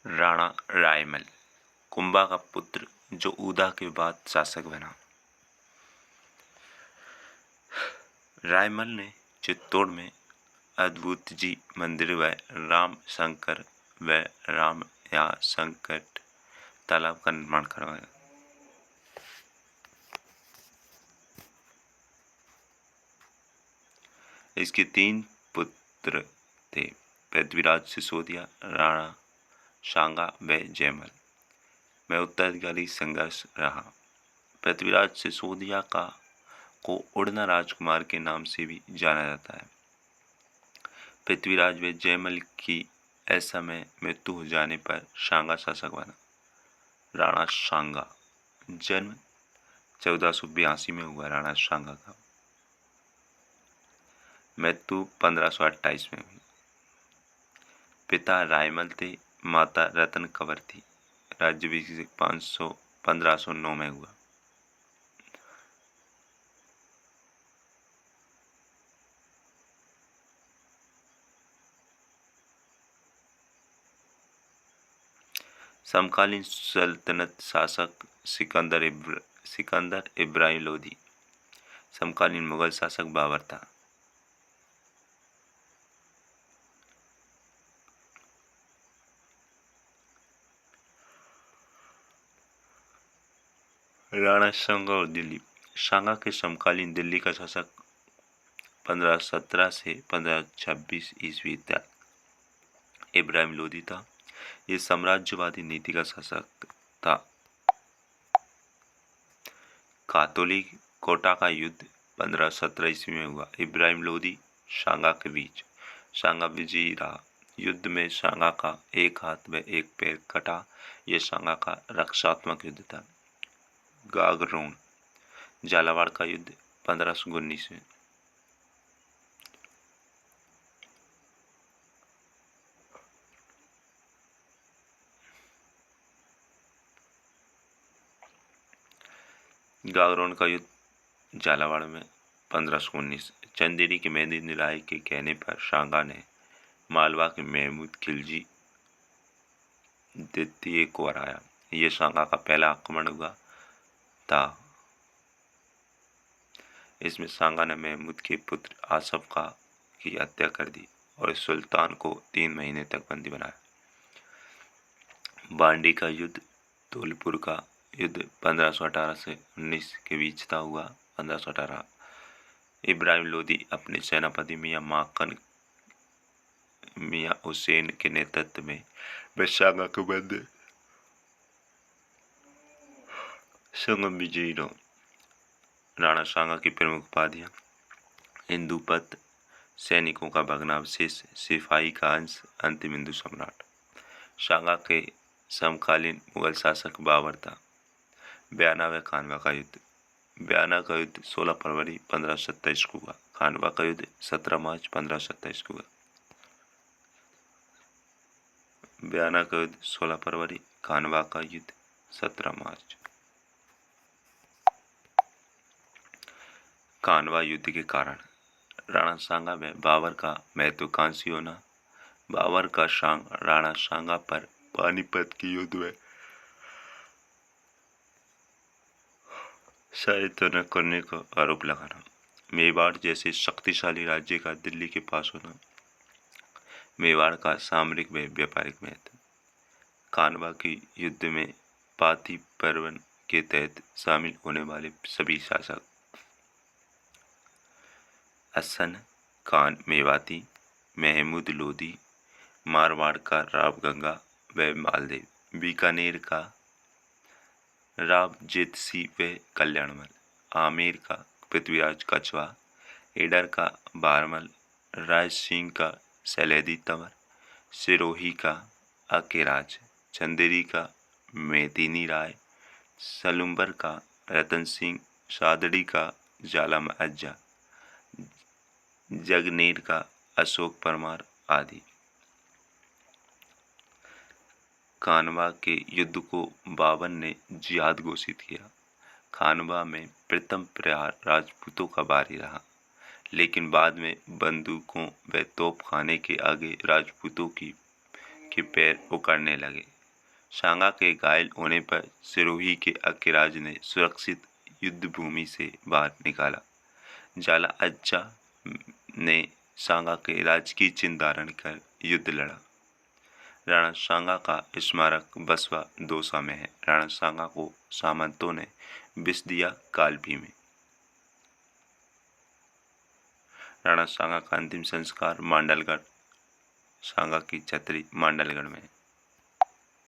राणा रायमल, कुंभा का पुत्र जो उदा के बाद शासक बना। रायमल ने चित्तौड़ में अद्भुत जी मंदिर व राम शंकर व रामया संकट तालाब का निर्माण करवाया। इसके 3 पुत्र थे, पृथ्वीराज सिसोदिया, राणा सांगा व जयमल में उत्तराधिकारी संघर्ष रहा। पृथ्वीराज सिसोदिया को उड़ना राजकुमार के नाम से भी जाना जाता है। पृथ्वीराज व जयमल की असमय मृत्यु हो जाने पर सांगा शासक बना। राणा सांगा जन्म 1482 में हुआ। राणा सांगा का मृत्यु 1528 में हुई। पिता रायमल थे, माता रतन कंवर थी। राज्याभिषेक 1509 में हुआ। समकालीन सल्तनत शासक सिकंदर इब्राहिम लोदी। समकालीन मुगल शासक बाबर था। राणा सांगा और दिल्ली। सांगा के समकालीन दिल्ली का शासक 1517 से 1526 ईस्वी तक इब्राहिम लोदी था। ये साम्राज्यवादी नीति का शासक था। कातोली कोटा का युद्ध 1517 ईस्वी में हुआ। इब्राहिम लोदी सांगा के बीच। सांगा विजयी रहा। युद्ध में सांगा का एक हाथ व एक पैर कटा। यह सांगा का रक्षात्मक युद्ध था। गागरोन झालावाड़ का युद्ध 1519 में। गागरोन का युद्ध झालावाड़ में 1519। चंदेरी के मेदिनी राय के कहने पर सांगा ने मालवा के महमूद खिलजी द्वितीय को हराया। यह सांगा का पहला आक्रमण हुआ था। इसमें सांगा ने महमूद के पुत्र आसफ की हत्या कर दी और सुल्तान को 3 महीने तक बंदी बनाया। बांडी का युद्ध धौलपुर का युद्ध 1518 से 19 के बीच था हुआ। 1518 इब्राहिम लोदी अपने सेनापति मियां हुसैन के नेतृत्व में सांगा के बंद संगम विजयी रहा। राणा सांगा की प्रमुख उपाधियां: हिंदूपत, सैनिकों का भग्नावशेष, सिपाही का अंश, अंतिम हिंदू सम्राट। सांगा के समकालीन मुगल शासक बाबर था। बयाना व खानवा का युद्ध। बयाना का युद्ध 16 फरवरी 1527 को हुआ। खानवा का युद्ध 17 मार्च 1527 को हुआ। बयाना का युद्ध 16 फरवरी, खानवा का युद्ध 17 मार्च। खानवा युद्ध के कारण। राणा सांगा में बाबर का महत्वाकांक्षी होना। बाबर का राणा सांगा पर पानीपत के युद्ध में सहायता न करने का आरोप लगाना। मेवाड़ जैसे शक्तिशाली राज्य का दिल्ली के पास होना। मेवाड़ का सामरिक व व्यापारिक महत्व। खानवा के युद्ध में पाती परवन के तहत शामिल होने वाले सभी शासक: हसन खान मेवाती, महमूद लोदी, मारवाड़ का राव गंगा व मालदेव, बीकानेर का राव जेत सिंह व कल्याणमल, आमेर का पृथ्वीराज कछवा, ईडर का बारमल, राय सिंह का सैलेदी तंवर, सिरोही का अकेराज, चंदेरी का मेदिनी राय, सलुम्बर का रतन सिंह, सादड़ी का जालम अज्जा, जगनेर का अशोक परमार आदि। खानवा के युद्ध को बाबर ने जिहाद घोषित किया। खानवा में प्रथम प्रहार राजपूतों का भारी रहा, लेकिन बाद में बंदूकों व तोपखाने के आगे राजपूतों के पैर उखड़ने लगे। सांगा के घायल होने पर सिरोही के अक्केराज ने सुरक्षित युद्ध भूमि से बाहर निकाला। जाला अज्जा ने सांगा के राजकीय चिन्ह धारण कर युद्ध लड़ा। राणा सांगा का स्मारक बसवा दौसा में है। राणा सांगा को सामंतों ने विष दिया कालपी में। राणा सांगा का अंतिम संस्कार मांडलगढ़, सांगा की छतरी मांडलगढ़ में।